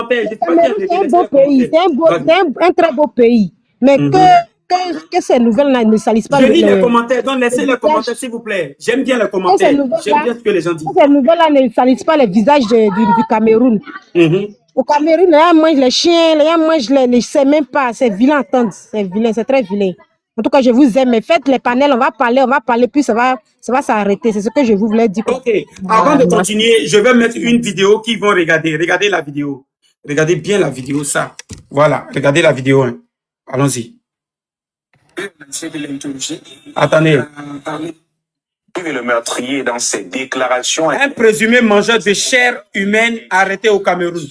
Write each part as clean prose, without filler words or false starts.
commentaires. Je sais pas qui a Cameroun, c'est révélé un beau les pays, commentaires. c'est un très beau pays. Mais que ces nouvelles-là ne salissent pas Je lis les le commentaires, donc laissez les commentaires, visage. s'il vous plaît. J'aime bien les Que ces commentaires. J'aime nouvelles-là bien ce que les gens disent. ne salissent pas le visage du Cameroun. Au Cameroun, les gens mangent les chiens, les gens mangent les c'est même pas, c'est vilain, attends, c'est vilain, c'est très vilain. En tout cas, je vous aime, mais faites les panels, on va parler, puis ça va s'arrêter. C'est ce que je vous voulais dire. Ok, avant de continuer, je vais mettre une vidéo qu'ils vont regarder. Regardez la vidéo. Regardez bien la vidéo, ça. Voilà, regardez la vidéo. Hein. Allons-y. Attendez. Le meurtrier dans ses déclarations. Un présumé mangeur de chair humaine arrêté au Cameroun.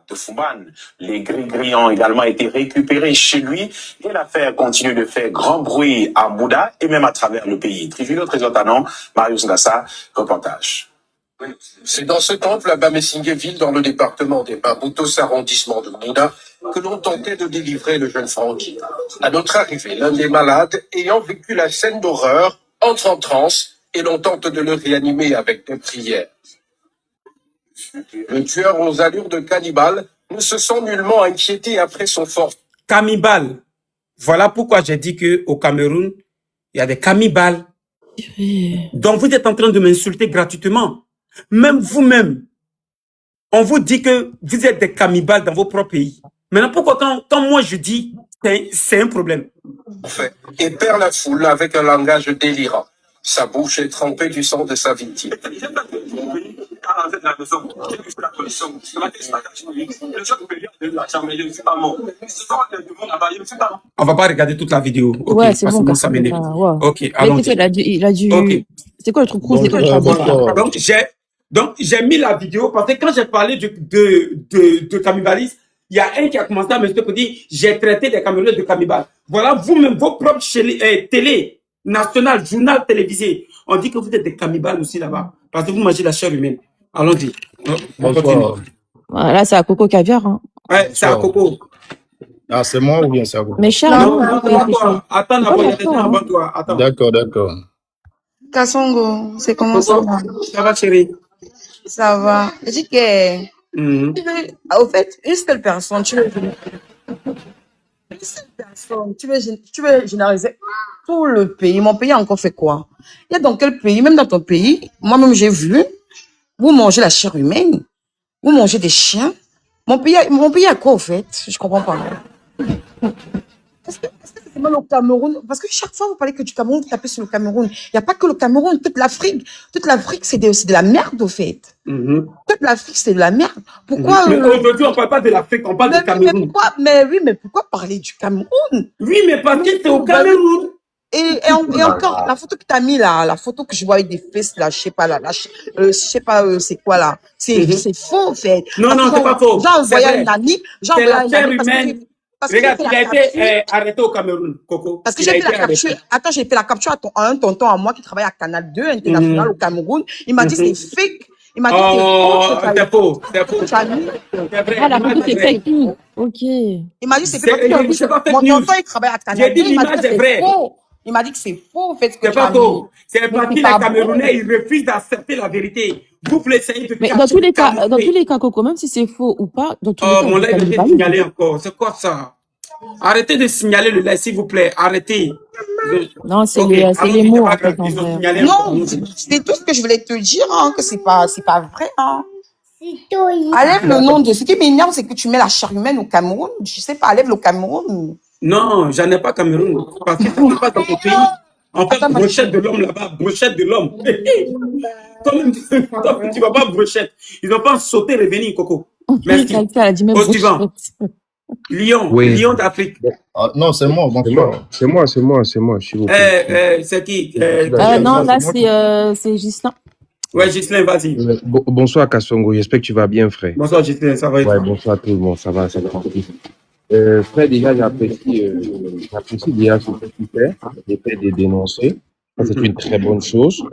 De Fouban. Les gris-gris ont également été récupérés chez lui et l'affaire continue de faire grand bruit à Bouda et même à travers le pays. Tribunal Trésortanon, Marius Ngassa, reportage. C'est dans ce temple à Bamessingueville, dans le département des Baboutos, arrondissement de Bouda, que l'on tentait de délivrer le jeune Francky. À notre arrivée, l'un des malades, ayant vécu la scène d'horreur, entre en transe et l'on tente de le réanimer avec des prières. Le tueur aux allures de cannibale ne se sent nullement inquiété après son fort. Cannibale. Voilà pourquoi j'ai dit qu'au Cameroun, il y a des cannibales. Donc vous êtes en train de m'insulter gratuitement. Même vous-même, on vous dit que vous êtes des cannibales dans vos propres pays. Maintenant, pourquoi quand moi je dis, c'est un problème. Et perd la foule avec un langage délirant. Sa bouche est trempée du sang de sa victime. On va pas regarder toute la vidéo. Okay, ouais, c'est bon. Ça m'énerve. Ouais. Ok, allons-y. Il a dû... Okay. C'est quoi le truc rouge? Donc, j'ai mis la vidéo parce que quand j'ai parlé de cannibalisme, il y a un qui a commencé à me dire j'ai traité des Camerounais de cannibales. Voilà, vous-même, vos propres télé nationales, journal télévisé, on dit que vous êtes des cannibales aussi là-bas parce que vous mangez la chair humaine. Allons-y. Là, c'est à Coco Caviar. Hein. Ouais, c'est à Coco. Ah, c'est moi ou bien c'est à Coco? Mais cher, non, attends, avant toi. Attends. D'accord. Kassongo, c'est comment ça va? Ça va, chérie? Ça va. Je dis que, au fait, une seule personne, tu veux généraliser tout le pays. Mon pays a encore fait quoi? Il y a dans quel pays, même dans ton pays, moi-même j'ai vu, vous mangez la chair humaine, vous mangez des chiens. Mon pays a quoi, au fait? Je comprends pas. Est-ce que c'est mal au Cameroun? Parce que chaque fois, vous parlez que du Cameroun, vous tapez sur le Cameroun. Il n'y a pas que le Cameroun, toute l'Afrique. Toute l'Afrique, c'est de la merde, au fait. Toute l'Afrique, c'est de la merde. Pourquoi? Mais aujourd'hui, on ne parle pas de l'Afrique, on parle du Cameroun. Mais pourquoi parler du Cameroun? Oui, mais parce que c'est au Cameroun. Et encore, la photo que tu as mis là, la photo que je vois avec des fesses là, je sais pas là, je sais pas c'est quoi là. C'est faux, en fait. Non, c'est pas faux. J'ai envoyé un ami, humaine. Regarde, il a été arrêté au Cameroun, Coco. Parce que j'ai fait la capture. Attends, j'ai fait la capture à un tonton à moi qui travaille à Canal 2 international au Cameroun. Il m'a dit c'est fake. Il m'a dit c'est faux. Ah, la photo c'est fake. Ok. Il m'a dit c'est fake. Mon tonton il travaille à Canal 2. J'ai dit l'image est vraie. Il m'a dit que c'est faux, en fait. C'est pas faux. C'est parce que les Camerounais, ils refusent d'accepter la vérité. Vous voulez essayer de... Mais dans tous les cas, Coco, même si c'est faux ou pas, dans tous les cas... mon live est signalé encore. C'est quoi ça? Arrêtez de signaler le live, s'il vous plaît. Arrêtez. Non, c'est les mots, en fait. Non, c'est tout ce que je voulais te dire, hein, que c'est pas vrai, hein. Enlève le nom de... Ce qui m'énerve, c'est que tu mets la chair humaine au Cameroun. Je sais pas, enlève le Cameroun. Non, j'en ai pas Cameroun. Parce que ça ne pas dans ton pays. On fait brochette de l'homme là-bas, brochette de l'homme. Toi-même, tu vas pas brochette. Ils vont pas sauter, revenir, Coco. Merci. Au suivant. Lion d'Afrique. Non, c'est moi. C'est moi. C'est qui? Non, là, c'est Ghislain. Ouais, Ghislain, vas-y. Bonsoir, Kassongo. J'espère que tu vas bien, frère. Bonsoir, Ghislain, ça va être. Ouais, bonsoir tout le monde. Ça va. Frère, déjà, j'apprécie déjà ce que tu fais, le fait de dénoncer. C'est une très bonne chose.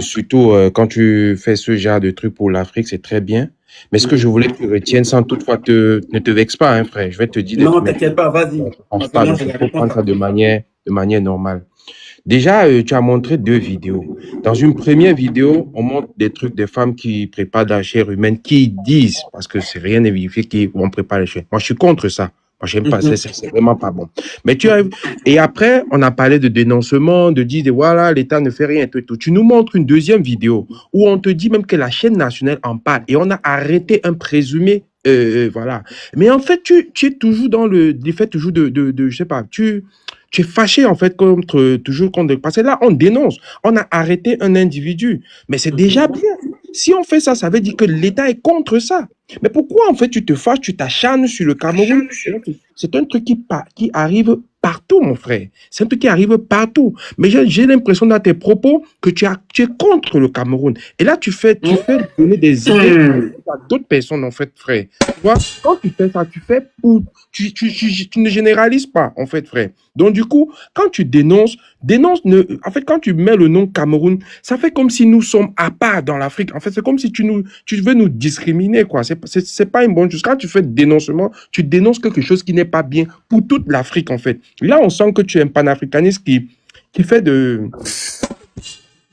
Surtout quand tu fais ce genre de truc pour l'Afrique, c'est très bien. Mais ce que je voulais que tu retiennes sans toutefois ne te vexe pas, hein, frère. Je vais te dire. Non, t'inquiète pas, vas-y. Il faut prendre ça de manière normale. Déjà, tu as montré 2 vidéos. Dans une première vidéo, on montre des trucs des femmes qui préparent de la chair humaine, qui disent, parce que c'est rien n'est vérifié, qu'on prépare la chair. Moi, je suis contre ça. Moi, j'aime pas, c'est vraiment pas bon. Mais tu arrives, et après, on a parlé de dénoncement, de dire, voilà, l'État ne fait rien, et tout, et tout. Tu nous montres une deuxième vidéo où on te dit même que la chaîne nationale en parle et on a arrêté un présumé, voilà. Mais en fait, tu es toujours dans l'effet toujours je sais pas, tu es fâché en fait toujours contre, parce que là, on dénonce, on a arrêté un individu, mais c'est déjà bien. Si on fait ça, ça veut dire que l'État est contre ça. Mais pourquoi, en fait, tu te fâches, tu t'acharnes sur le Cameroun? C'est un truc qui arrive partout, mon frère. C'est un truc qui arrive partout. Mais j'ai l'impression dans tes propos que tu es contre le Cameroun. Et là, tu fais donner des idées à d'autres personnes, en fait, frère. Tu vois, quand tu fais ça, tu ne généralises pas, en fait, frère. Donc, du coup, quand tu dénonces, en fait, quand tu mets le nom Cameroun, ça fait comme si nous sommes à part dans l'Afrique. En fait, c'est comme si tu veux nous discriminer, quoi. C'est pas une bonne chose. Quand tu fais dénoncement, tu dénonces quelque chose qui n'est pas bien pour toute l'Afrique, en fait. Là, on sent que tu es un panafricaniste qui fait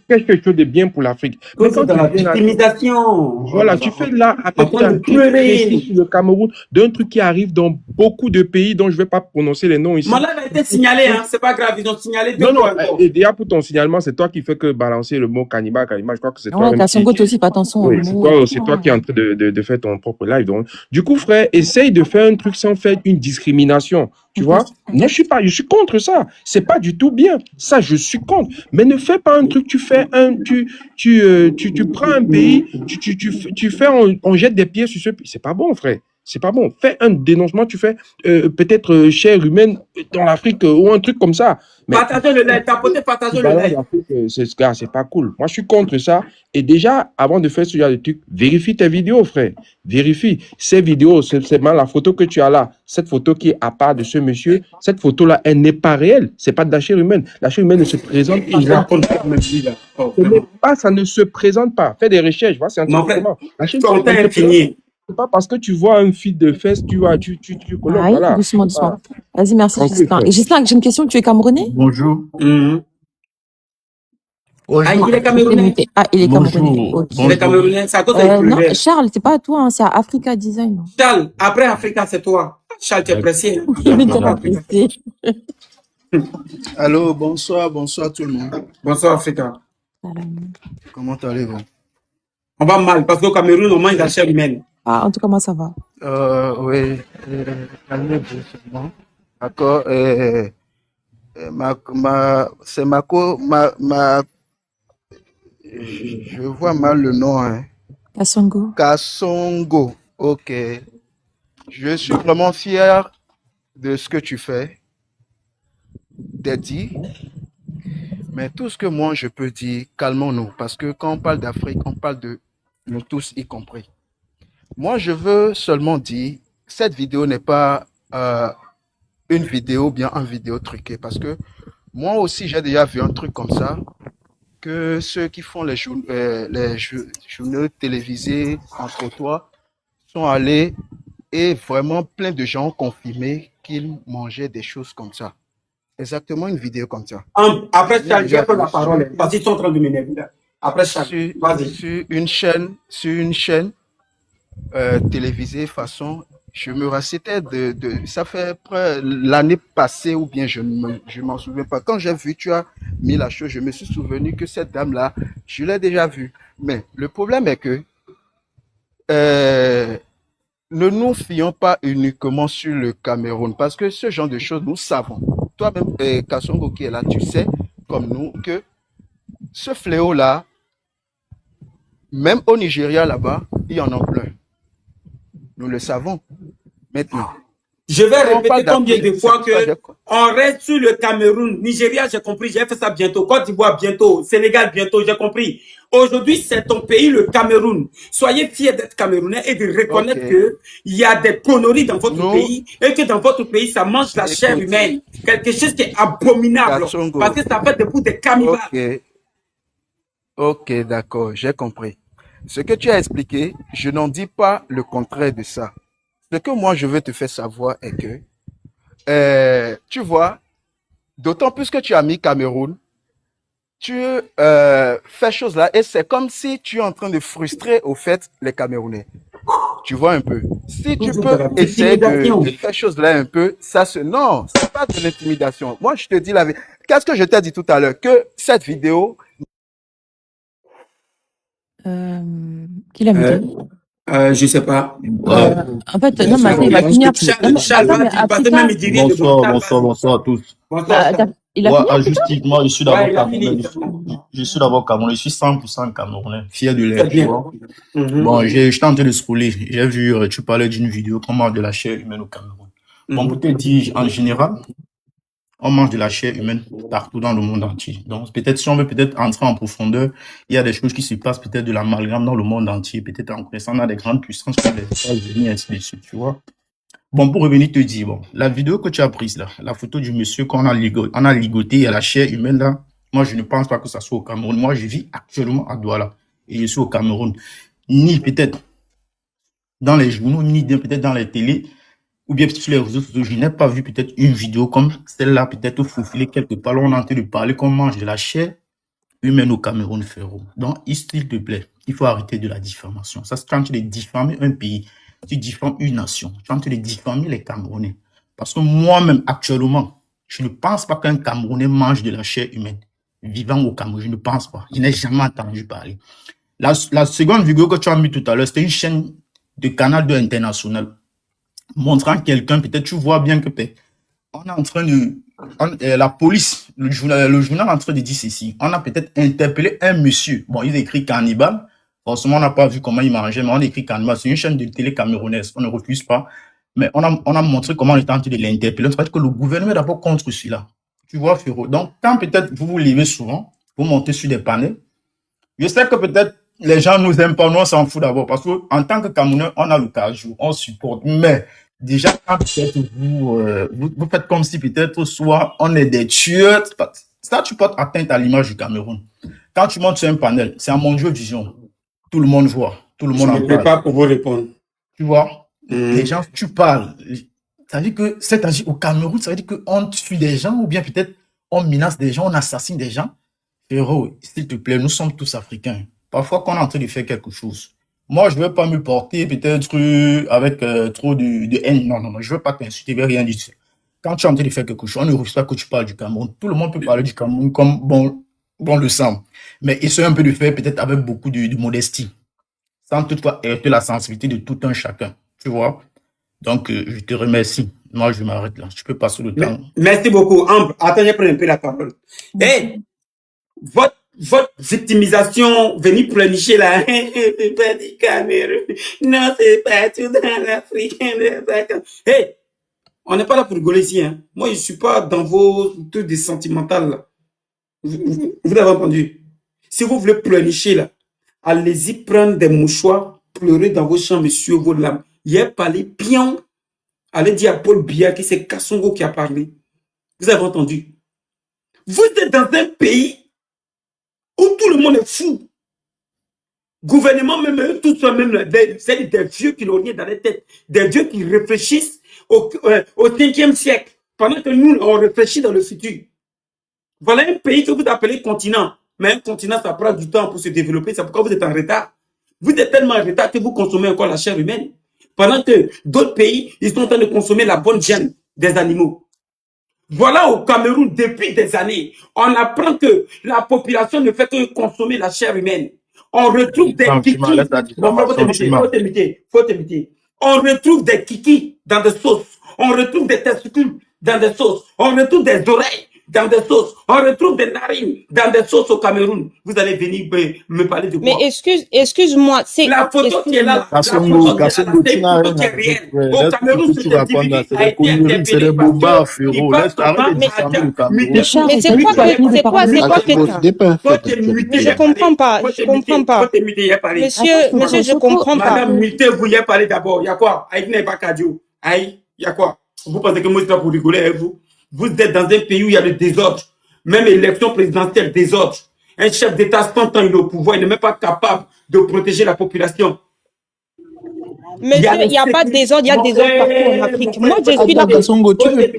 quelque chose de bien pour l'Afrique. Mais Cause quand de tu la viens là, victimisation. voilà, tu fais là, En avec train un de truc précis pleurer. sur le Cameroun, d'un truc qui arrive dans beaucoup de pays dont je ne vais pas prononcer les noms ici. Mon live a été signalé, hein. C'est pas grave, ils ont signalé 2 Non, non, fois encore. et déjà pour ton signalement, c'est toi qui fais que balancer le mot cannibale, je crois que c'est Ouais, toi-même Kassongo, toi aussi, fais attention aux oui, c'est mots. toi qui es en train de faire ton propre live. Donc, du coup, frère, essaye de faire un truc sans faire une discrimination. Tu vois? Non, je suis contre ça. C'est pas du tout bien. Ça, je suis contre. Mais ne fais pas un truc, tu prends un pays, tu fais, on jette des pieds sur ce pays. C'est pas bon, frère. C'est pas bon. Fais un dénoncement, tu fais peut-être chair humaine dans l'Afrique ou un truc comme ça. Mais Partagez le live, tapotez, partagez le live. c'est pas cool. Moi, je suis contre ça. Et déjà, avant de faire ce genre de truc, vérifie tes vidéos, frère. Vérifie. Ces vidéos, c'est mal la photo que tu as là. Cette photo qui est à part de ce monsieur, cette photo-là, elle n'est pas réelle. C'est pas de la chair humaine. La chair humaine ne se présente pas. Ça ne se présente pas. Fais des recherches, vois, scientifiquement. La chair humaine ne se présente pas. C'est pas parce que tu vois un feed de fesses, tu colloques, Aïe, voilà. doucement, doucement. Vas-y, merci, Tranquille, Gislain. frère. Et Gislain, j'ai une question. Tu es camerounais? Bonjour. Ah, il est camerounais. Ah, il est Bonjour. camerounais. Ok. Il est camerounais, c'est à cause qu'il Non, pleuvait. Charles, c'est pas à toi, hein, c'est à Africa Design. Charles, après Africa, c'est toi. Charles, tu es pressé. Hein. Il est déjà pressé. Allô, bonsoir tout le monde. Bonsoir, Africa. Comment allez-vous? On va mal parce qu'au Cameroun, on mange la chair humaine. Ah, en tout cas, moi, ça va. Oui, calmez-vous seulement. D'accord. Je vois mal le nom, hein. Kassongo. Kassongo. Ok. Je suis vraiment fier de ce que tu fais, Daddy. Mais tout ce que moi je peux dire, calmons-nous, parce que quand on parle d'Afrique, on parle de nous tous y compris. Moi, je veux seulement dire, cette vidéo n'est pas une vidéo, bien une vidéo truquée, parce que moi aussi, j'ai déjà vu un truc comme ça, que ceux qui font les journaux télévisés entre toi sont allés et vraiment plein de gens ont confirmé qu'ils mangeaient des choses comme ça. Exactement une vidéo comme ça. Après, Charles, je vais prendre la parole parce qu'ils sont en train de m'énerver. Après, Charles, vas-y. Sur une chaîne télévisée façon, je me rassaitais ça fait l'année passée ou bien je m'en souviens pas. Quand j'ai vu, tu as mis la chose, je me suis souvenu que cette dame-là, je l'ai déjà vue. Mais le problème est que ne nous fions pas uniquement sur le Cameroun parce que ce genre de choses, nous savons. Toi-même, Kassongo qui est là, tu sais, comme nous, que ce fléau-là, même au Nigeria là-bas, il y en a plein. Nous le savons maintenant. Je vais répéter combien de fois on reste sur le Cameroun. Nigeria, j'ai compris, j'ai fait ça bientôt. Côte d'Ivoire, bientôt. Sénégal, bientôt, j'ai compris. Aujourd'hui, c'est ton pays, le Cameroun. Soyez fiers d'être Camerounais et de reconnaître qu'il y a des conneries dans votre pays et que dans votre pays, ça mange la chair humaine. Quelque chose qui est abominable. Kassongo. Parce que ça fait debout des cannibales. Ok, d'accord, j'ai compris. Ce que tu as expliqué, je n'en dis pas le contraire de ça. Ce que moi, je veux te faire savoir est que, tu vois, d'autant plus que tu as mis Cameroun, tu fais chose là et c'est comme si tu es en train de frustrer au fait les Camerounais. Tu vois un peu. Si tu peux essayer de faire chose là un peu, ça se... Non, c'est pas de l'intimidation. Moi, je te dis la vérité. Qu'est-ce que je t'ai dit tout à l'heure? Que cette vidéo... Qui l'a muté? Je sais pas. En fait, non, mais attends, il va finir. Charles, Attends, mais même il dit rien de Bonsoir à tous. Bonsoir. Il a fini? Justifiquement, je suis d'abord Ouais, il a Camerounais. fini. Je suis d'abord Camerounais. Je suis 100% Camerounais. Fier de C'est l'être, tu bien. vois. Mhm. Bon, j'étais en train de scroller. J'ai vu, tu parlais d'une vidéo, qu'on mange de la chair humaine au Cameroun. Bon, pour te dire, en général, on mange de la chair humaine partout dans le monde entier. Donc, peut-être, si on veut peut-être entrer en profondeur, il y a des choses qui se passent, peut-être de l'amalgame dans le monde entier. Peut-être en connaissant, on a des grandes puissances comme les États-Unis, ainsi de suite, tu vois. Bon, pour revenir te dire, bon, la vidéo que tu as prise là, la photo du monsieur qu'on a ligoté à la chair humaine là, moi je ne pense pas que ça soit au Cameroun. Moi je vis actuellement à Douala et je suis au Cameroun. Ni peut-être dans les journaux, ni peut-être dans les télés, ou bien sur les réseaux sociaux, je n'ai pas vu peut-être une vidéo comme celle-là, peut-être faufilée quelque part. Là, on est en train de parler qu'on mange de la chair humaine au Cameroun, frérot. Donc, s'il te plaît, il faut arrêter de la diffamation. Ça, c'est quand tu diffamer un pays. Tu diffames une nation, tu es en train de diffamer les Camerounais. Parce que moi-même, actuellement, je ne pense pas qu'un Camerounais mange de la chair humaine vivant au Cameroun. Je ne pense pas. Je n'ai jamais entendu parler. La seconde vidéo que tu as mis tout à l'heure, c'était une chaîne de Canal 2 international montrant quelqu'un, peut-être tu vois bien que on est en train de... la police, le journal est en train de dire ceci. On a peut-être interpellé un monsieur. Bon, il écrit cannibale. Forcément, on n'a pas vu comment il mangeait, mais on écrit cannibale. C'est une chaîne de télé camerounaise. On ne refuse pas. Mais on a montré comment on était en train de l'interpeller. C'est que le gouvernement est d'abord contre celui-là. Tu vois, Féro. Donc, quand peut-être vous vous levez souvent, vous montez sur des panels, je sais que peut-être les gens nous aiment pas, nous on s'en fout d'abord. Parce qu'en tant que Camerounais, on a le cajou, on supporte. Mais déjà, quand peut-être vous faites comme si peut-être soit on est des tueurs, ça tu portes atteinte à l'image du Cameroun. Quand tu montes sur un panel, c'est un Mondial Vision. Tout le monde voit, tout le monde en parle. Je ne peux pas pour vous répondre. Tu vois, les gens, tu parles. Ça veut dire que c'est au Cameroun, ça veut dire qu'on tue des gens ou bien peut-être on menace des gens, on assassine des gens. Frérot, s'il te plaît, nous sommes tous africains. Parfois, quand on est en train de faire quelque chose, moi, je ne veux pas me porter peut-être avec trop de haine. Non, je ne veux pas t'insulter, je ne veux rien dire. Quand tu es en train de faire quelque chose, on ne refuse pas que tu parles du Cameroun. Tout le monde peut parler du Cameroun comme bon le sang. Mais essaie un peu de faire peut-être avec beaucoup de modestie. Sans toutefois heurter la sensibilité de tout un chacun. Tu vois? Donc, je te remercie. Moi, je m'arrête là. Je peux passer le temps. Merci beaucoup. Ambre, attendez, prenez un peu la parole. Hey, votre victimisation, venir pleurnicher là, c'est pas du Cameroun, non, c'est pas tout dans l'Afrique. Hey, on n'est pas là pour rigoler ici, hein. Moi, je ne suis pas dans vos trucs des sentimentales là. Vous avez entendu? Si vous voulez pleurnicher là, allez-y prendre des mouchoirs, pleurer dans vos champs, monsieur, vos larmes. Hier, parlé pion. Allez dire à Paul Biya que c'est Kassongo qui a parlé. Vous avez entendu? Vous êtes dans un pays où tout le monde est fou. Gouvernement, même eux, tout ça, même, c'est des vieux qui l'ont rien dans la tête. Des vieux qui réfléchissent au 5e siècle. Pendant que nous, on réfléchit dans le futur. Voilà un pays que vous appelez continent. Mais un continent, ça prend du temps pour se développer. C'est pourquoi vous êtes en retard. Vous êtes tellement en retard que vous consommez encore la chair humaine. Pendant que d'autres pays, ils sont en train de consommer la bonne viande des animaux. Voilà au Cameroun, depuis des années, on apprend que la population ne fait que consommer la chair humaine. On retrouve des kikis. Faut t'imiter. On retrouve des kikis dans des sauces. On retrouve des testicules dans des sauces. On retrouve des oreilles dans des sauces. On retrouve des narines dans des sauces au Cameroun. Vous allez venir me parler de quoi? Mais excuse-moi, c'est la photo qui est là. La photo qui est là, c'est réel. Au Cameroun, c'est des bobards, frérot. Laisse arrêter de diffamer le Cameroun. Mais c'est quoi Je comprends pas. Monsieur, je comprends pas. Madame, mutez, vous y parlé d'abord. Il y a quoi? Aïe, n'est pas cadio. Aïe, il y a quoi? Vous pensez que moi, je suis là pour rigoler avec vous? Vous êtes dans un pays où il y a le désordre. Même élection présidentielle, désordre. Un chef d'État, 100 ans, il est au pouvoir, il n'est même pas capable de protéger la population. Monsieur, il n'y a pas de désordre, il y a des ordres partout en Afrique. Moi, je suis là. Gasongo, tu veux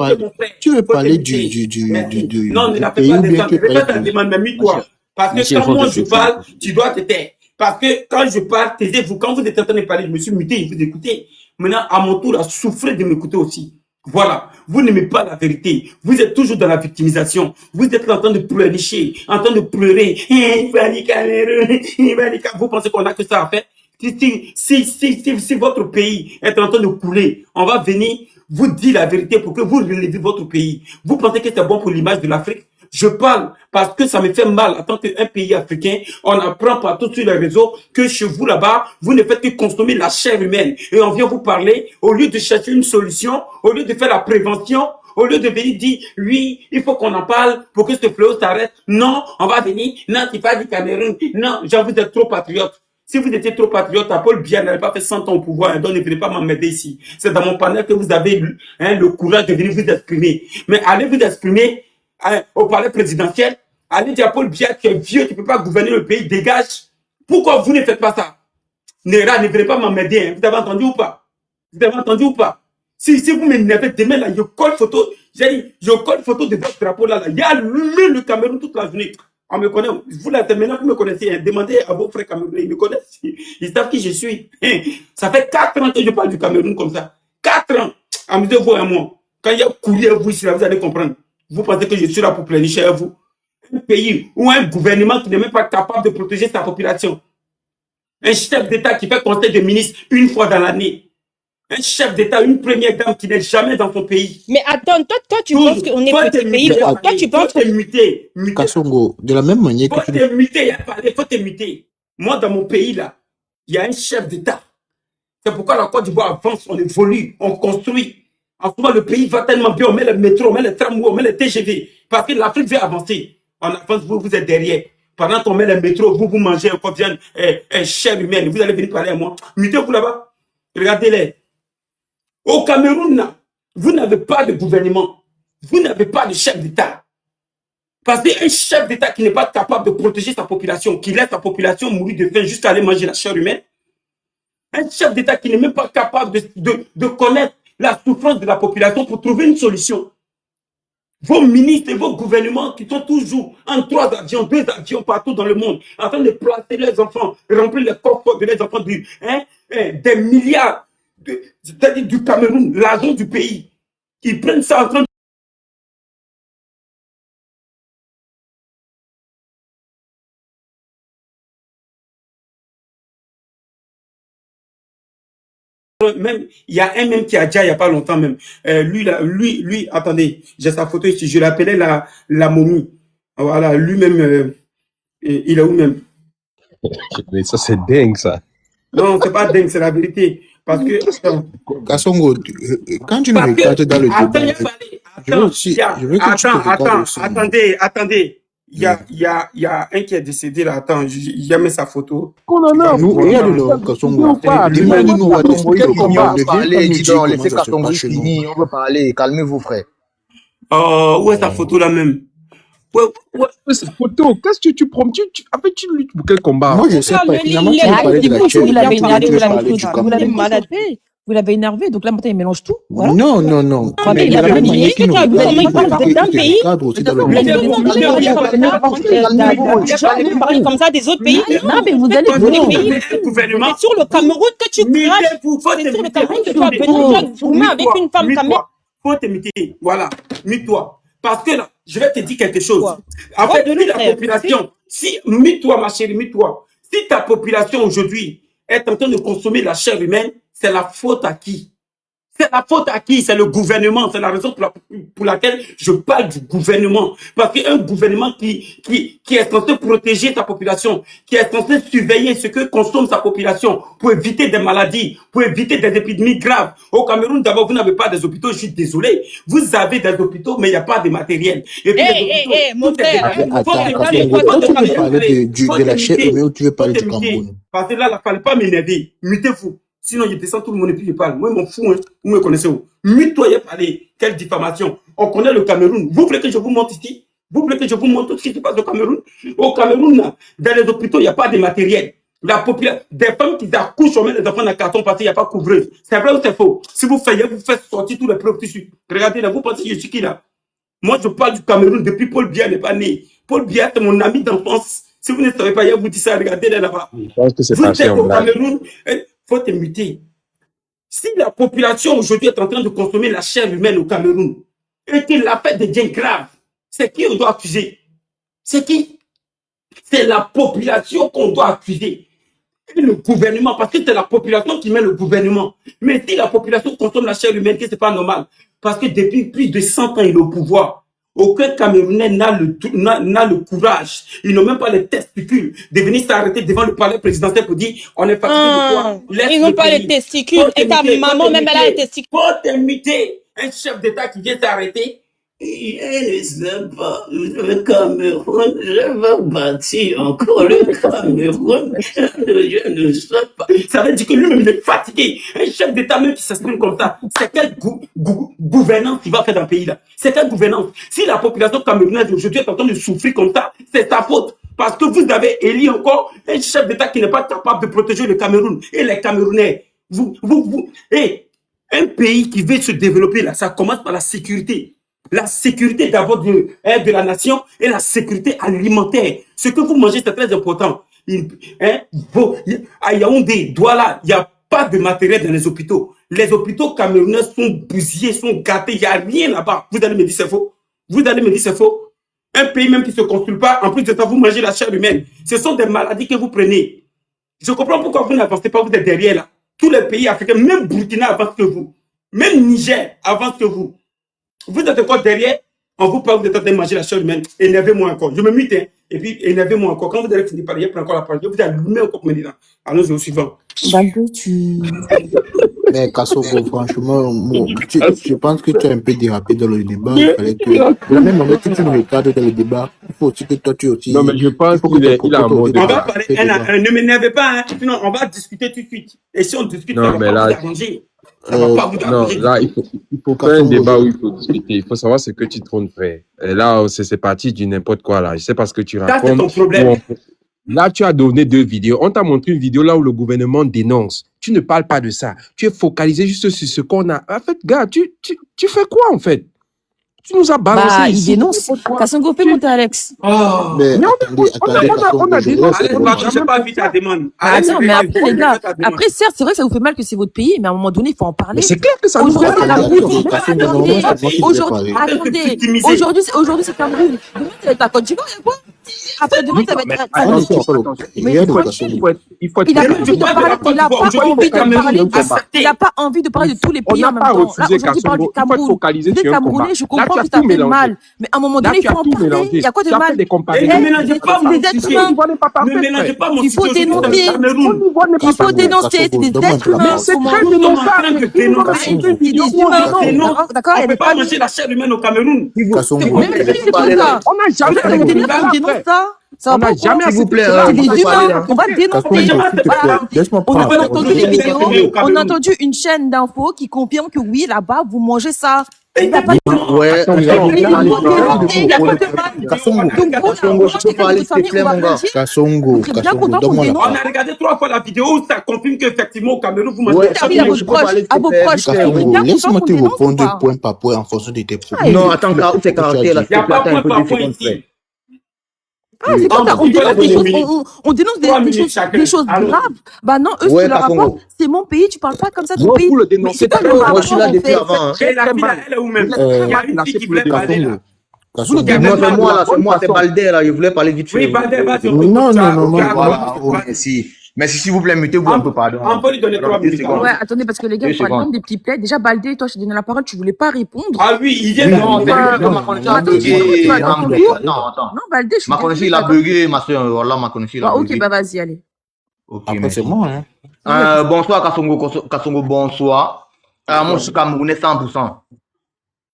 Faut parler t'éviter. du Non, ne la fais pays pas ou bien descendre. tu Ne veux fais pas parler ta du... demande, mais mute-toi. Parce que Monsieur, il quand faut moi te je taire. parle, tu dois te taire. Parce que quand je parle, taisez-vous. Quand vous êtes en train de parler, je me suis muté, vous écoutez. Maintenant, à mon tour, là, souffrez de m'écouter aussi. Voilà. Vous n'aimez pas la vérité. Vous êtes toujours dans la victimisation. Vous êtes là en train de pleurnicher, en train de pleurer. Vous pensez qu'on a que ça à faire? Si votre pays est en train de couler, on va venir vous dire la vérité pour que vous relevez votre pays. Vous pensez que c'est bon pour l'image de l'Afrique? Je parle parce que ça me fait mal en tant qu'un pays africain. On apprend partout sur les réseaux que chez vous là-bas, vous ne faites que consommer la chair humaine. Et on vient vous parler, au lieu de chercher une solution, au lieu de faire la prévention, au lieu de venir dire, oui, il faut qu'on en parle pour que ce fléau s'arrête. Non, on va venir, non, c'est pas du Cameroun. Non, genre, vous êtes trop patriote. Si vous étiez trop patriote, Paul Biya n'avait pas fait 100 ans au pouvoir, donc ne venez pas m'emmerder ici. C'est dans mon panel que vous avez le courage de venir vous exprimer. Mais allez vous exprimer au palais présidentiel, allez dire à Paul Biya qui est vieux, qui ne peut pas gouverner le pays, dégage. Pourquoi vous ne faites pas ça? Nera, ne venez pas m'emmerder, hein. Vous avez entendu ou pas? Vous avez entendu ou pas? Si vous m'énervez demain, là, je colle photo, j'ai dit, je colle photo de votre drapeau là, il y a le Cameroun toute la journée. On me connaît, vous là, maintenant vous me connaissez, hein. Demandez à vos frères camerounais, ils me connaissent, ils savent qui je suis. Ça fait 4 ans que je parle du Cameroun comme ça. 4 ans. Amusez-vous un mois. Quand il y a courrier à vous ici, là, vous allez comprendre. Vous pensez que je suis là pour planifier à vous? Un pays ou un gouvernement qui n'est même pas capable de protéger sa population. Un chef d'État qui fait conseil de ministre une fois dans l'année. Un chef d'État, une première dame qui n'est jamais dans son pays. Mais attends, toi tu penses qu'on est petit pays, quoi? Toi, tu penses que... Faut te muter. Kasongo, de la même manière que faut te muter, faut te muter. Moi, dans mon pays, là, il y a un chef d'État. C'est pourquoi la Côte d'Ivoire avance, on évolue, on construit. En ce moment, le pays va tellement bien, on met le métro, on met les tramways, on met les TGV. Parce que l'Afrique veut avancer. En avance, vous êtes derrière. Pendant qu'on met les métros, vous mangez encore bien chair humaine. Vous allez venir parler à moi. Mutez-vous là-bas. Regardez-les. Au Cameroun, vous n'avez pas de gouvernement. Vous n'avez pas de chef d'État. Parce qu'un chef d'État qui n'est pas capable de protéger sa population, qui laisse sa population mourir de faim jusqu'à aller manger la chair humaine, un chef d'État qui n'est même pas capable de connaître la souffrance de la population pour trouver une solution. Vos ministres et vos gouvernements qui sont toujours en 3 avions, 2 avions partout dans le monde, en train de placer les enfants, remplir les coffres de les enfants des milliards, c'est-à-dire du Cameroun, l'argent du pays. Ils prennent ça en train de... Même, il y a un même qui a déjà il n'y a pas longtemps même. Lui, attendez, j'ai sa photo ici, je l'appelais la momie. Voilà, lui-même, il est où même? Mais ça, c'est dingue, ça. Non, c'est pas dingue, c'est la vérité. Parce que... Kasongo, quand tu me regardes dans le débat... Attendez. Il y a un qui est décédé là. Attends, j'ai mis sa photo. Kasongo. Laissez Kasongo finir, on veut parler. Calmez-vous, frère. Où est sa photo là même? Cette photo, qu'est-ce que tu prends? En fait, tu luttes pour quel combat? Moi, je sais pas. Finalement, tu veux parler de la chaîne. Vous l'avez énervé, donc là maintenant il mélange tout. Voilà. Non. Mais il a d'un pays. Comme ça des autres pays. Non, mais vous allez gouvernement sur le Cameroun que tu craches. C'est sur le Cameroun que tu as besoin avec une femme Cameroun. Faut te muter. Voilà, mute-toi. Parce que là, je vais te dire quelque chose. En fait, la population, si, mute-toi ma chérie, mute-toi. Si ta population aujourd'hui est en train de consommer la chair humaine, c'est la faute à qui? C'est la faute à qui? C'est le gouvernement. C'est la raison pour laquelle je parle du gouvernement. Parce qu'un gouvernement qui est censé protéger sa population, qui est censé surveiller ce que consomme sa population pour éviter des maladies, pour éviter des épidémies graves. Au Cameroun, d'abord, vous n'avez pas des hôpitaux, je suis désolé. Vous avez des hôpitaux, mais il n'y a pas de matériel. Et puis mon frère, de la chair humaine ou tu veux parler du Cameroun? Parce que là, il ne fallait pas m'énerver. Mutez-vous. Sinon, je descends tout le monde et puis je parle. Moi, je m'en fous, hein. Vous me connaissez où? Mute-toi, il parler. Quelle diffamation. On connaît le Cameroun. Vous voulez que je vous montre ici? Vous voulez que je vous montre tout ce qui se passe au Cameroun? Au Cameroun, dans les hôpitaux, il n'y a pas de matériel. La population, des femmes qui accouchent, on met les enfants dans le carton parce qu'il n'y a pas couvreuse. C'est vrai ou c'est faux? Si vous faites sortir tous les propres tissus. Regardez là, vous pensez que je suis qui là? Moi, je parle du Cameroun depuis Paul Biya n'est pas né. Paul Biya, c'est mon ami d'enfance. Si vous ne savez pas, il vous dit ça, regardez là-bas. Je pense que c'est Vous passé êtes en au blague. Cameroun, il faut te muter. Si la population aujourd'hui est en train de consommer la chair humaine au Cameroun et que l'affaire devient grave, c'est qui on doit accuser? C'est qui? C'est la population qu'on doit accuser. Et le gouvernement, parce que c'est la population qui met le gouvernement. Mais si la population consomme la chair humaine, c'est pas normal. Parce que depuis plus de 100 ans, il est au pouvoir. Aucun Camerounais n'a le courage. Ils n'ont même pas les testicules de venir s'arrêter devant le palais présidentiel pour dire on est fatigué de toi. Ils n'ont pas les testicules. Et ta maman, même, elle a les testicules. Faut t'imiter. Un chef d'État qui vient s'arrêter. Il ne sait pas, le Cameroun, je veux bâtir encore le Cameroun, je ne sais pas. Ça veut dire que lui-même il est fatigué. Un chef d'État même qui s'exprime comme ça, c'est quelle gouvernance qui va faire dans le pays là? C'est quelle gouvernance? Si la population camerounaise aujourd'hui est en train de souffrir comme ça, c'est sa faute. Parce que vous avez élu encore un chef d'État qui n'est pas capable de protéger le Cameroun et les Camerounais. Un pays qui veut se développer là, ça commence par la sécurité. La sécurité d'abord de la nation et la sécurité alimentaire. Ce que vous mangez, c'est très important. À Yaoundé, Douala, il n'y a pas de matériel dans les hôpitaux. Les hôpitaux camerounais sont bousillés, sont gâtés. Il n'y a rien là-bas. Vous allez me dire c'est faux? Vous allez me dire c'est faux? Un pays même qui ne se construit pas, en plus de ça, vous mangez la chair humaine. Ce sont des maladies que vous prenez. Je comprends pourquoi vous n'avancez pas, vous êtes derrière là. Tous les pays africains, même Burkina avance que vous. Même Niger avance que vous. Vous êtes encore derrière, on vous parle, vous êtes en train de manger la chair humaine. Énervez-moi encore. Je me mute, hein. Et puis énervez-moi encore. Quand vous allez finir par prendre encore la parole, je vous allumer encore comme dit là. Allons-y au suivant. Baldo, tu... Mais Kassoko, franchement, je pense que tu as un peu dérapé dans le débat. Il fallait que, de la même manière que tu me regardes dans le débat, il faut aussi que toi tu aussi. Non, mais je pense qu'il a un mot de On va parler, ne m'énervez pas, hein. Sinon on va discuter tout de suite. Et si on discute, non, ça mais va là, pas vous arranger. Ça va pas vous non, arranger. là, il faut faire un débat où il faut discuter. Il faut savoir ce que tu trônes, frère. Et là, c'est parti du n'importe quoi, là. Je sais pas ce que tu Ça, c'est racontes. ton problème. Là, tu as donné 2 vidéos. On t'a montré une vidéo là où le gouvernement dénonce. Tu ne parles pas de ça. Tu es focalisé juste sur ce qu'on a. En fait, gars, tu fais quoi, en fait? Tu nous as balancé Bah, il ici. dénonce. Kassongo, fais monter Alex. Oh. Mais attendez, on a dit non, Allez, pardon, j'ai pas vu ta demande. Allez, Attends, mais après, les gars, après, certes, c'est vrai que ça vous fait mal que c'est votre pays, mais à un moment donné, il faut en parler. Mais c'est clair que ça nous Aujourd'hui, fait la mal. Aujourd'hui, c'est Cameroun. Demain, ça va être la Côte d'Ivoire, il y a quoi? Après, demain, ça va être... Il faut Il n'a pas envie de parler de tous les pays en même temps. Là, aujourd'hui, il parle du Cameroun. Vous êtes Camerounais, je comprends que ça fait mal. Mais à un moment donné, il faut en parler. Il y a quoi de mal? Ne mélangez pas mon dossier. Ne mélangez pas mon Il faut dossier. dénoncer. Il faut dénoncer. C'est des êtres humains. C'est très dénonçable. D'accord, On il y a ne peut des pas manger la chair humaine au Cameroun. Kassongo, On n'a jamais dénoncé ça. Ça On n'a jamais, s'il vous plaît, c'est des humains. On va dénoncer. Kassongo, s'il te plaît, laisse-moi On a parler. entendu les vidéos. On a entendu une chaîne d'infos qui confirme que oui, là-bas, vous mangez ça. Il n'y a pas de Ouais, Kassongo, je peux parler s'il te plaît, mon gars. Kassongo, donne-moi la On a regardé 3 fois la vidéo où ça confirme qu'effectivement au Cameroun, vous mangez Ouais, la chair à humaine. vos proches, à vos proches. Kassongo, laisse-moi te répondre point par point en fonction de tes propos. Non, attends, c'est caractère là. Il n'y a pas point par point ici. Ah, c'est comme ça, on dénonce des choses graves. Bah non, eux, ce Ouais, qui leur Kassongo. rapporte, c'est mon pays, tu parles pas comme ça de ton Moi, pays. pour le Mais dénoncer, c'est pas le Moi, je rapport, suis là en depuis fait. avant. Hein. Et la fille là, elle est où même? Il y a une fille qui voulait parler là. Kassongo. Non, c'est moi là, c'est moi, c'est Balder là, je voulais parler vite fait. Oui, Balder, vas-y. Non. Voilà, oh, merci. Merci, s'il vous plaît, mutez-vous un peu, pardon. On peut lui donner 3 minutes. Ouais, attendez, parce que les gars, Deux on parle secondes. comme des petits plaies. Déjà, Baldé, toi, je t'ai donné la parole, tu voulais pas répondre. Ah oui, il vient Non, de c'est lui que ma connexion a bugué. Non, attends. Non, Baldé, je suis Ma connexion, il a bugué, ma soeur. Voilà, ma connexion, il a Ah, bugué. ok, bah vas-y, allez. Ok, Après, merci. c'est moi, hein. Bonsoir, Kassongo, bonsoir. Moi, je suis Camerounais 100%.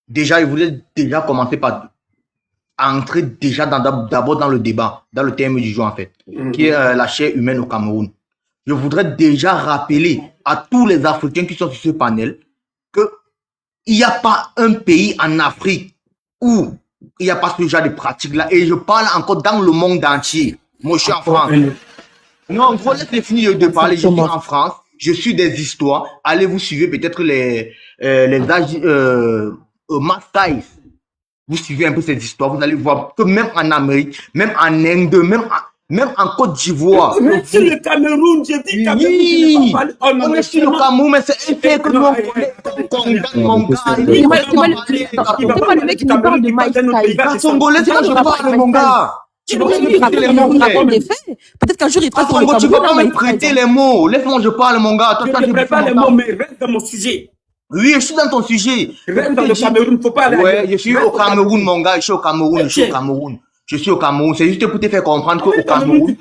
Déjà, il voulait déjà commencer par entrer déjà d'abord dans le débat, dans le thème du jour, en fait, qui est la chair humaine au Cameroun. Je voudrais déjà rappeler à tous les Africains qui sont sur ce panel que il n'y a pas un pays en Afrique où il n'y a pas ce genre de pratique-là. Et je parle encore dans le monde entier. Moi, je suis en France. Non, en gros, laissez finir de parler. Je suis Exactement. en France, je suis des histoires. Allez vous suivez peut-être les Max Tice. Vous suivez un peu ces histoires, vous allez voir que même en Amérique, même en Inde, même en Côte d'Ivoire. Même sur le Cameroun, j'ai dit Cameroun. Oui, on est sur le Cameroun, mais c'est un fait que nous on condamne mon gars. C'est pas le mec qui nous parle de Mike Tyson. Congolais, c'est moi je parle, mon gars. Tu peux pas me prêter les mots. Peut-être qu'un jour il fera sur le Tu peux pas Cameroun. me prêter les mots. Laisse-moi je parle, mon gars. Je ne prépare les mots, mais reste dans mon sujet. Oui, je suis dans ton sujet. Reste dans le Cameroun, faut pas aller. Ouais, je suis au Cameroun, mon gars. Je suis au Cameroun. Je suis au Cameroun. Je suis au Cameroun. C'est juste pour te faire comprendre qu'au Cameroun,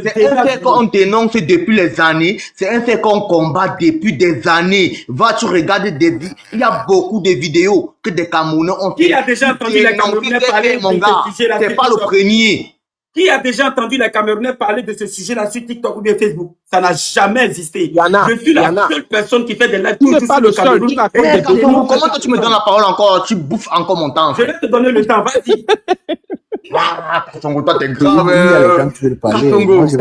c'est un fait qu'on dénonce depuis les années. C'est un fait qu'on combat depuis des années. Va, tu regardes il y a beaucoup de vidéos que des Camerounais ont fait. Qui a déjà entendu les Camerounais parler mon de gars, ce sujet-là? c'est pas le premier. Qui a déjà entendu les Camerounais parler de ce sujet-là sur TikTok ou bien Facebook? Ça n'a jamais existé. Je suis la seule personne qui fait des lives. Tu n'es pas le seul. Tu racontes des Comment toi tu me donnes la parole encore? Tu bouffes encore mon temps. Je vais te donner le temps, vas-y. Ah, Kasongo, toi t'es grave. Kasongo, tu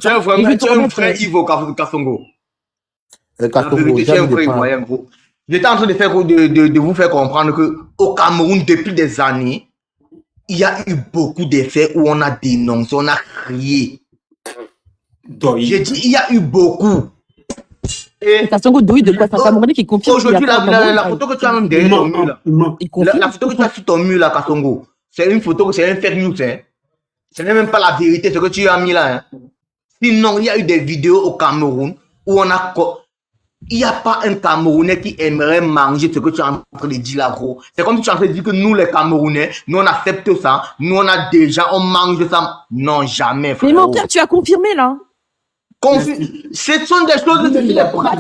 es un frère Ivo, Kasongo. J'étais en train de vous faire comprendre que au Cameroun, depuis des années, il y a eu beaucoup d'effets où on a dénoncé, on a crié. J'ai dit, il y a eu beaucoup. Et Kasongo douille de quoi? Ça Camerounais qui confirme. Aujourd'hui, la photo que tu as même derrière ton mur là. La photo que tu as sur ton mur là, Kasongo, c'est une photo, c'est un fake news. Hein. Ce n'est même pas la vérité ce que tu as mis là. Hein. Sinon, il y a eu des vidéos au Cameroun où on a... Il n'y a pas un Camerounais qui aimerait manger ce que tu es en train de dire là, gros. C'est comme si tu es en train de dire que nous, les Camerounais, nous, on accepte ça. Nous, on a déjà, on mange ça. Non, jamais, frère. Mais mon père, tu as confirmé, là. Ce sont des choses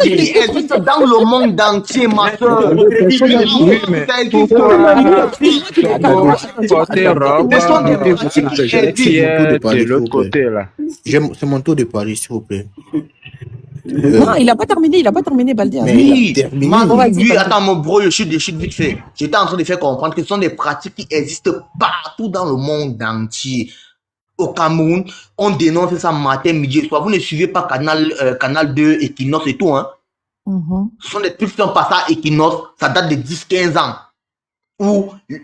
qui existent dans le monde entier, ma soeur. Oui, mais de l'autre côté, là. C'est mon tour de parler, s'il vous plaît. Non, il n'a pas terminé, Baldé. Oui, attends, mon bro, je suis vite fait. J'étais en train de faire comprendre que ce sont des pratiques qui existent partout dans le monde entier. Au Cameroun, on dénonce ça matin, midi et soir. Vous ne suivez pas Canal 2, Equinox et tout, hein. Ce sont des trucs qui sont passés à Equinox, ça date de 10-15 ans.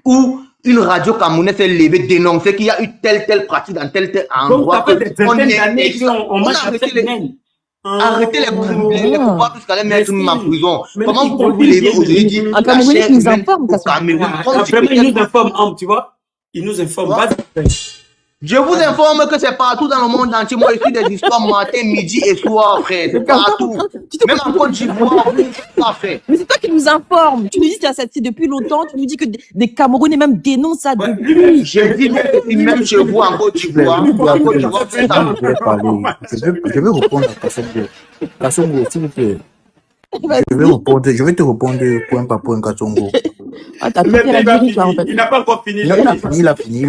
Où une radio camerounaise s'est levée, dénoncer qu'il y a eu telle pratique dans tel endroit. On a arrêté les pouvoirs jusqu'à les mettre en prison. Comment vous pouvez lever aujourd'hui et dire un Camerounais qui nous informe, il nous informe, tu vois. Il nous informe. Je vous informe que c'est partout dans le monde entier. Moi, je suis des histoires matin, midi et soir, frère. C'est partout. Même en Côte d'Ivoire, frère. Mais c'est toi qui nous informes. Tu nous dis que tu as cette depuis longtemps. Tu nous dis que des Camerounais même dénoncent ça depuis. J'ai dit même chez vous en Côte d'Ivoire. Je vais répondre à Kasongo. Kasongo, s'il vous plaît. Je vais te répondre point par point, Kasongo. Il n'a pas encore fini. Il a fini.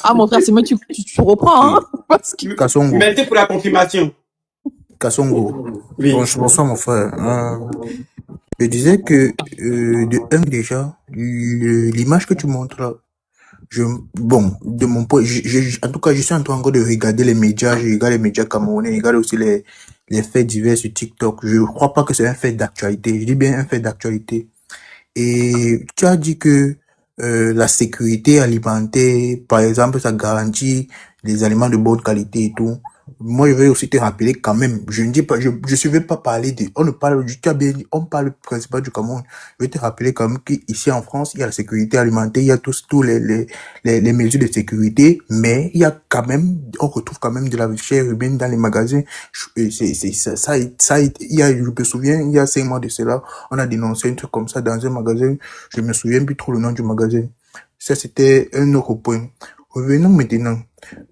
Ah, mon frère, c'est moi, tu reprends, hein. Kasongo. Merci pour la confirmation. Kasongo. Oui. Bonsoir, mon frère. Je disais que, déjà, l'image que tu montres là, de mon point, en tout cas, je suis en train de regarder les médias, je regarde les médias camerounais, je regarde aussi les faits divers sur TikTok. Je crois pas que c'est un fait d'actualité. Je dis bien un fait d'actualité. Et tu as dit que la sécurité alimentaire, par exemple, ça garantit les aliments de bonne qualité et tout. Moi, je vais aussi te rappeler quand même, je ne dis pas, je vais pas parler on parle principalement du Cameroun. Je vais te rappeler quand même qu'ici en France, il y a la sécurité alimentaire, il y a tous les mesures de sécurité, mais il y a quand même, on retrouve quand même de la chair humaine dans les magasins. Je me souviens, il y a 5 mois de cela, on a dénoncé un truc comme ça dans un magasin. Je me souviens plus trop le nom du magasin. Ça, c'était un autre point. Revenons maintenant.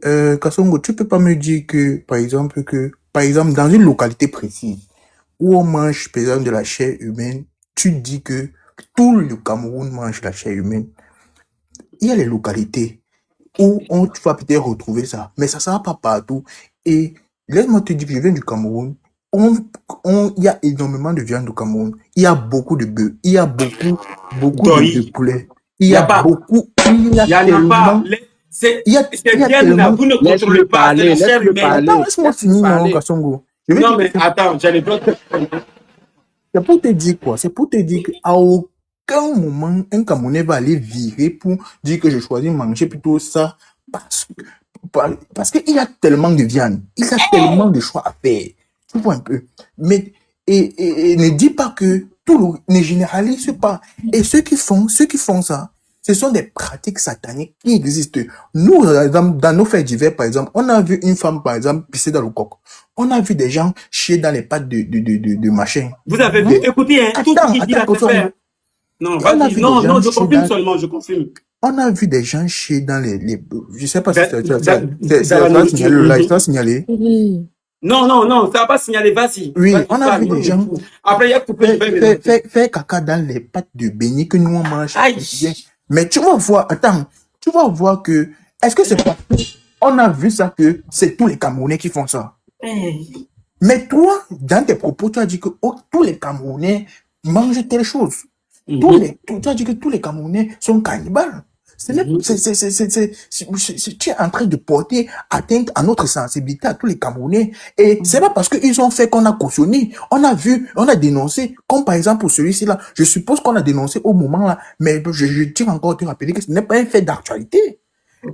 Kasongo, tu peux pas me dire que, par exemple, dans une localité précise, où on mange, par exemple, de la chair humaine, tu dis que tout le Cameroun mange la chair humaine. Il y a les localités où tu vas peut-être retrouver ça, mais ça sera pas partout. Et laisse-moi te dire que je viens du Cameroun. Il y a énormément de viande au Cameroun. Il y a beaucoup de bœufs. Il y a beaucoup de poulet. Il y a beaucoup. C'est il y a bien, tellement... vous ne contrôlez pas, c'est la chair humaine. Attends, laisse-moi finir, non, Kasongo. Non, mais attends, j'ai les d'autres. C'est pour te dire quoi? C'est pour te dire qu'à aucun moment, un Camerounais va aller virer pour dire que je choisis manger plutôt ça parce qu'il y a tellement de viande, il y a tellement de choix à faire. Tu vois un peu. Mais, et ne dis pas que ne généralise pas. Et ceux qui font ça, ce sont des pratiques sataniques qui existent. Nous, dans nos faits divers, par exemple, on a vu une femme, par exemple, pisser dans le coq. On a vu des gens chier dans les pattes de machin. Vous avez vu? Écoutez, hein, tout ce qu'il dit là, c'est fait. Non, non, je confirme seulement, je confirme. On a vu des gens chier dans les je sais pas si ça signalé. Non, ça va pas signaler, vas-y. Oui, on a vu des gens. Après, il y a coupé. Faire caca dans les pattes de beignet que nous on mange. Mais tu vas voir, que, est-ce que c'est pas, on a vu ça que c'est tous les Camerounais qui font ça. Mais toi, dans tes propos, tu as dit que tous les Camerounais mangent telle chose. Tu as dit que tous les Camerounais sont cannibales. Tu es en train de porter atteinte à notre sensibilité à tous les Camerounais. Et c'est pas parce qu'ils ont fait qu'on a cautionné. On a vu, on a dénoncé, comme par exemple pour celui-ci là. Je suppose qu'on a dénoncé au moment là, mais je tiens encore à te rappeler que ce n'est pas un fait d'actualité.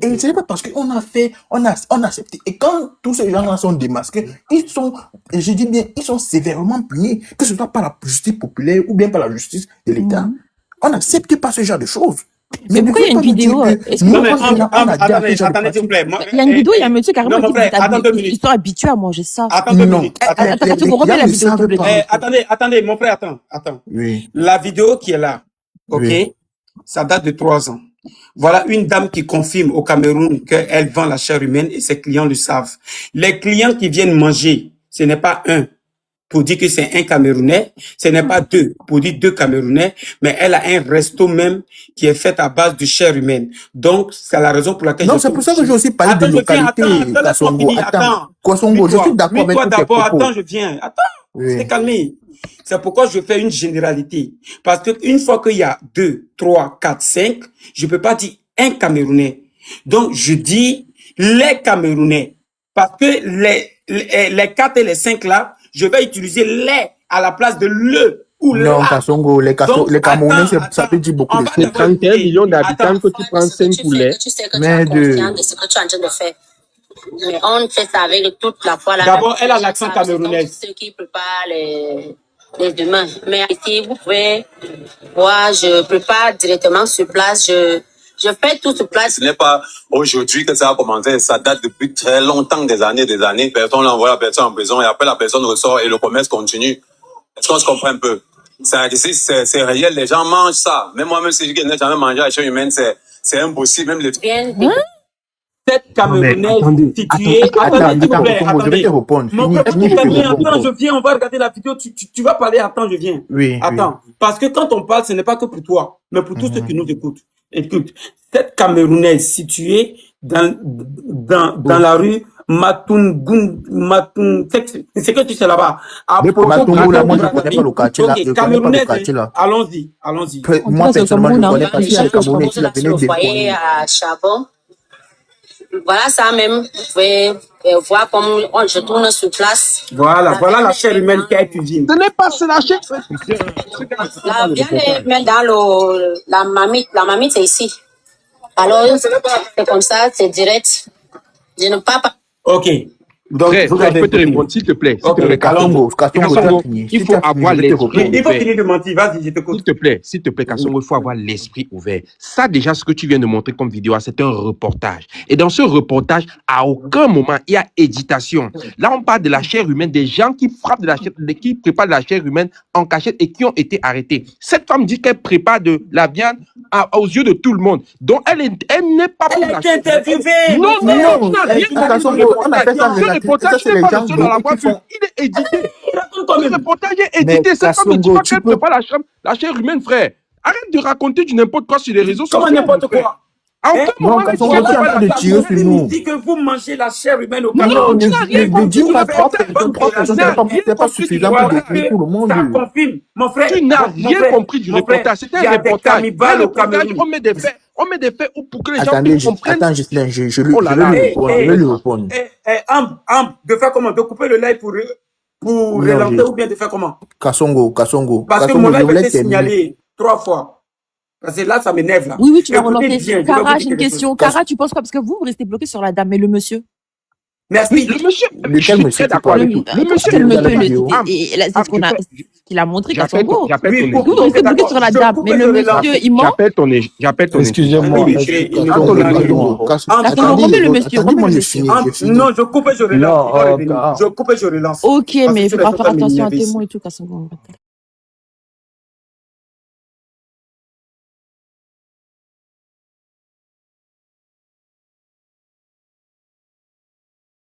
Et ce n'est pas parce qu'on a fait, on a accepté. Et quand tous ces gens-là sont démasqués, ils sont sévèrement punis, que ce soit par la justice populaire ou bien par la justice de l'État. On n'accepte pas ce genre de choses. Mais pourquoi il y a une vidéo? Attendez, s'il vous plaît. Il y a une vidéo, il y a un monsieur carrément qui dit ils sont habitués à manger ça. Attends 2 minutes. Attendez, mon frère, attends. Oui. La vidéo qui est là, ok, ça date de 3 ans. Voilà une dame qui confirme au Cameroun qu'elle vend la chair humaine et ses clients le savent. Les clients qui viennent manger, ce n'est pas un pour dire que c'est un Camerounais, ce n'est pas 2 pour dire 2 Camerounais, mais elle a un resto même qui est fait à base de chair humaine. Donc, c'est la raison pour laquelle... Non, c'est pour ça que j'ai aussi parlé de localité, Kasongo. Attends, je suis d'accord avec tes propos. Attends, je viens. C'est calmé. C'est pourquoi je fais une généralité. Parce qu'une fois qu'il y a 2, 3, 4, 5, je peux pas dire un Camerounais. Donc, je dis les Camerounais. Parce que les 4 et les 5 là, je vais utiliser les à la place de le ou la. Non, Kasongo, les Camerounais, ça peut dire beaucoup de choses. C'est 31 millions d'habitants que tu prends 5 poulets. Mais de ce que tu es en train de faire. Mais on fait ça avec toute la foi là. D'abord, elle a l'accent camerounais. Ceux qui préparent les humains. Mais ici, vous pouvez voir, je prépare directement sur place. Je fais tout sur place. Ce n'est pas aujourd'hui que ça a commencé. Ça date depuis très longtemps, des années. Personne envoie la personne en prison et après la personne ressort et le commerce continue. Est-ce qu'on se comprend un peu? Ici, c'est réel. Les gens mangent ça. Même moi-même, si je n'ai jamais mangé la chair humaine, c'est impossible. Même les... Cette Camerounaise située... Attendez, je vais te répondre. Attends, je viens, on va regarder la vidéo. Tu vas parler, attends, je viens. Oui. Attends, parce que quand on parle, ce n'est pas que pour toi, mais pour tous ceux qui nous écoutent. Écoute, cette Camerounaise située dans la rue Matungun, c'est que tu sais là-bas. Matungun, moi je connais pas le quartier là. Je connais pas le quartier là. Allons-y. Moi personnellement, je connais pas si la Camerounaise la venait de foyer à charbon. Voilà ça même. Vous pouvez voir comme je tourne sur place. Voilà la chair humaine qui est cuisine. Ce n'est pas la chair. La viande est même dans la marmite. La marmite c'est ici. Alors c'est comme ça, c'est direct. Je ne parle pas. Ok. Donc, je peux te répondre, s'il te plaît. Kasongo, il faut avoir l'esprit ouvert. Il faut finir de mentir, vas-y, je t'écoute. S'il te plaît, Kasongo, il faut avoir l'esprit ouvert. Ça, déjà, ce que tu viens de montrer comme vidéo, c'est un reportage. Et dans ce reportage, à aucun moment, il y a éditation. Là, on parle de la chair humaine, des gens qui frappent qui préparent de la chair humaine en cachette et qui ont été arrêtés. Cette femme dit qu'elle prépare de la viande aux yeux de tout le monde. Donc, elle n'est pas pour la chair. Non, on a fait ça. Le reportage n'est pas le seul dans la voiture. Il est édité. Le reportage est édité. Cette femme ne dit pas qu'elle prépare la chair humaine, frère. Arrête de raconter du n'importe quoi sur les réseaux sociaux. Comment n'importe quoi? À aucun moment, tu de tirer sur nous. Dit que vous mangez la chair humaine au Cameroun. Non, ne dis pas 3 personnes, c'est pas suffisant pour détruire tout le monde. Ça confirme, mon frère. Tu n'as rien compris du reportage. C'était un reportage. On met des faits. On met des faits pour que les gens Attendez, comprennent. attends, Gislain, je Oh là là. vais lui répondre. De faire comment? De couper le live pour Non, relancer ou bien de faire comment? Kasongo. Parce que Kasongo, mon je live a voulais été terminer. signalé 3 fois. Parce que là, ça m'énerve là. Oui, tu vas Écoutez relancer. bien, je vais Cara, vous j'ai dire une quelque question. chose. Cara, tu penses quoi? Parce que vous restez bloqué sur la dame, mais le monsieur. Merci. Le monsieur, je Lequel suis monsieur très tu d'accord parles? avec vous. Le Comment monsieur, c'est le Vous allez monsieur? la vidéo. C'est ce qu'on a, qu'il a montré j'appelle Kassongo. Oui, ton pour Nous, on c'est reste bloqué d'accord. sur la Je dame, coupe mais et le je relance. monsieur, il ment. J'appelle ton Excusez-moi, Oui, chérie, il nous Kasongo, faut la Kasongo, Entre- Attends, remets le monsieur, attendez-moi remets le de monsieur. finir, je finis. Non, je coupe et je relance. Non, Il va revenir. Je coupe et je relance. Ok, Parce mais que il tu faudra restes faire en train de attention à m'énerver tes ici. mots et tout, Kassongo.